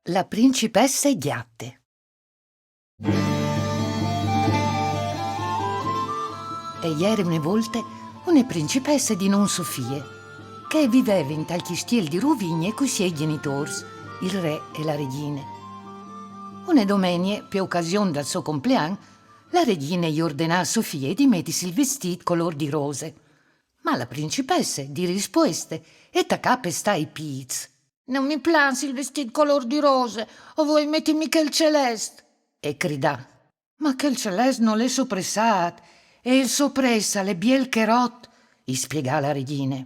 La principessa e Ghiatte. E ieri una volta una principessa di non Sofie, che viveva in tal chistiel di Ruvigne coi suoi genitori, il re e la regina. Una domenica, per occasione del suo compleanno, la regina gli ordinò a Sofia di mettersi il vestito color di rose. Ma la principessa, di risposte, e tacca per stare i piz. Non mi piace il vestito color di rose, o vuoi mettermi che il celeste? E gridà: ma che il celeste non l'è soppressato, e il soppressa le biel cherot, gli spiegò la regina.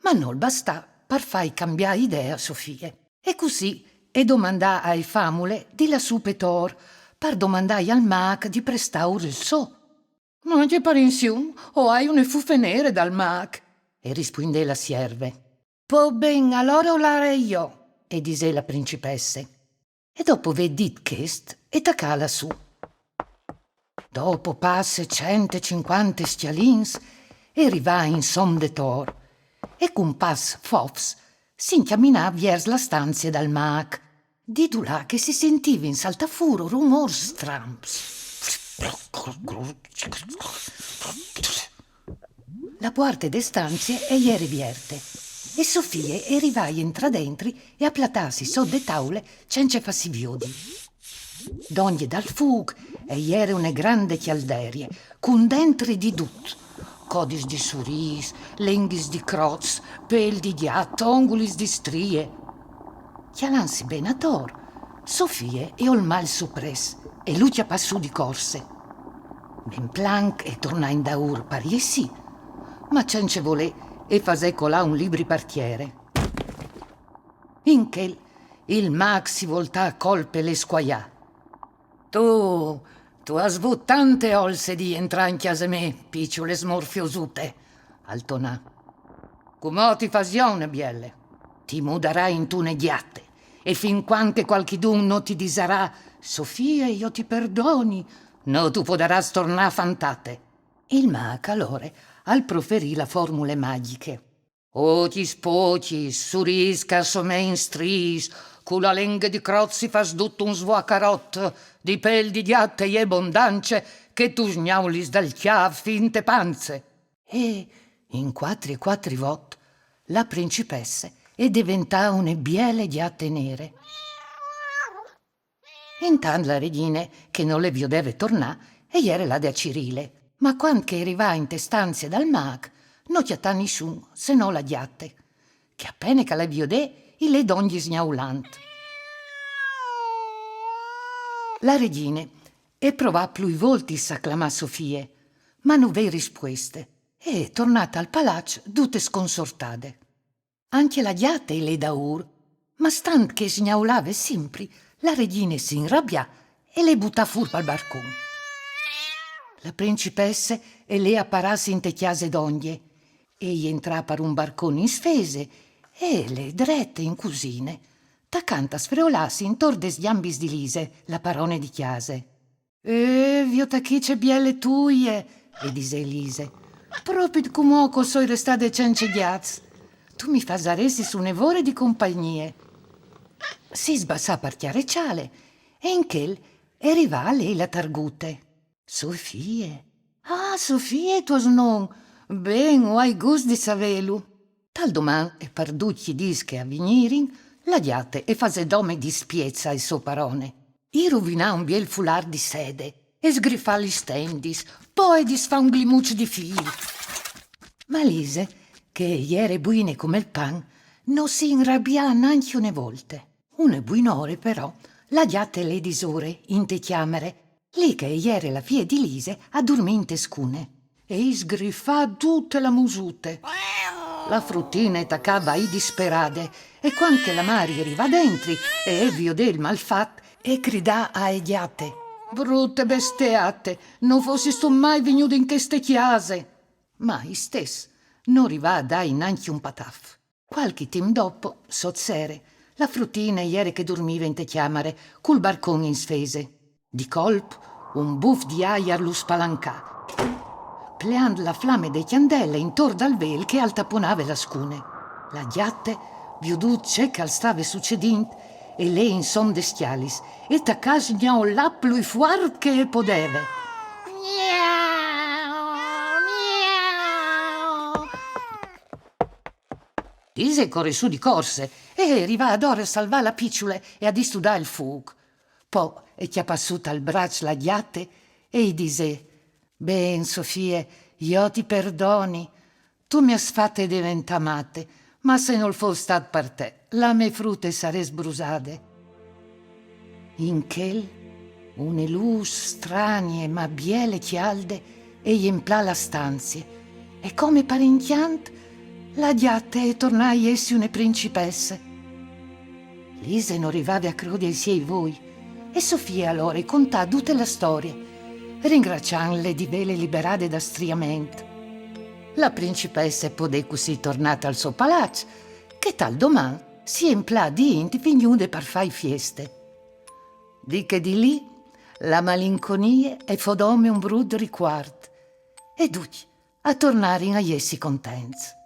Ma non bastà per far cambiare idea a Sofia. E così e domandà ai famule di la su petor, per domandare al mag di prestare il so. Non gli pare insieme, o hai une fuffe nere dal mag? E rispondè la sierve. Po ben, allora o l'are io, e disse la principessa. E dopo vedit chest e taccala su. Dopo passe 150 stialins e arriva in som de tor. E con pass fofs si incamminà vers la stanza dal mag. Di là che si sentiva in saltafuro rumor stramps. La porta de stanze è ieri vierte. E Sofia arriva entra dentro e applatassi sotto le tavole senza farsi viodi. D'ogni dal fug e ieri una grande chialderia, con dentro di tutto. Codis di suris, lenghis di croz, pel di ghiatto, ongulis di strie. Chialansi benator, Sofia e ol mal soppress, e Lucia passù di corse. Ben plank e tornà in daur pari sì, ma senza volè e fasè colà un libri partiere. In che il mag si voltà a colpe le squaià. Tu has avuto tante olse di entrare in chiesa me, picciole smorfiosute, altonà. Come ti fasione, bielle? Ti muderai in tune ghiatte, e fin quante qualchidun non ti disarà, Sofia, io ti perdoni, no tu poderas tornare fantate. Il mag, allora, al proferì la formule magiche. Otis potis, surisca somen stris, cu la lengua di crozzi fas tutto un svuacarot, di pel di ghiatte e abbondance, che tu sgnaulis dal chiav finte panze. E, in 4 vot, la principessa è diventata una biele ghiatte nere. Intanto la regina, che non le deve tornare, e ieri la da Cirile. Ma quando che arriva in te stanze dal mag, non chiattà nessuno, se no la ghiatte, che appena che la viodè, il le donghi sgnaulant. La regina e provà più volte a acclamare Sofia, ma non v'è risposte, e tornata al palazzo tutte sconsortate. Anche la ghiatta e le daur, ma stant che sgnaulava sempre, la regina si inrabbià e le buttà fuori al barcone. La principessa e lei apparassi in te chiase d'oglie, egli entrà per un barcone in sfese e le drette in cusine, t'accanto a sfreolassi intorno des gambis di Lise la parone di chiase. Vio tacchice bielle tuie, e dise Elise, proprio come sono restate cence ghiaz. Tu mi fasaresti su nevore di compagnie. Si sbassà per chiarecciale e in quel arriva a lei la targute. Sofie. Ah, Sofie, tuo non. Ben, o hai gusto di savelu. Tal domani e per ducci dische a venirin, la diate e fase dome di spiezza il suo parone. I rovinà un biel fular di sede e sgrifà gli stendis, poi disfà un glimuccio di fili. Ma Lise, che ieri buine come il pan, non si inrabbià neanche una volta. Una buinore però, la diate le disore in te chiamere, lì che ieri la figlia di Lise a dormente scune e sgrifà tutte la musute. La fruttina taccava i disperade e quando la Mari arriva dentro e viodè il malfat e gridà a eghiate: brutte bestiate, non fossi sto mai venuto in queste chiase. ma istes non rivà a dare neanche un pataf. Qualche tempo dopo, sozzere, la fruttina ieri che dormiva in te chiamare, col barcone in sfese. Di colpo, un buff di aia lo spalancà, pleando la flamme dei candele intorno al vel che altaponava la scune. La ghiatte, viudut c'è che stava succedendo, e lei in son de schialis, e t'accasgnò l'applo e fuar che podeva. Dise corre su di corse e arriva ad ora a salvare la picciole e a distudare il fuoco. Poi è chiapassuta al braccio la ghiatte e gli dise: «Ben, Sofia, io ti perdoni. Tu mi has fatte diventare matte, ma se non fosse stato per te, la mie frutte sarei sbrusate». In quel, une luce stranie ma biele chialde e gli emplà la stanzie, e come per inchiant la ghiatta e tornai essi une principesse. Lise non arrivava a credere sia voi, e Sofia allora contà tutte la storia, ringrazianle di vele liberate da striamento. La principessa podè così tornata al suo palazzo, che tal domani si emplà di inti vignude per fai fieste. Di che di lì la malinconia e fodome un brud riquart, e tutti a tornare a essi contenti.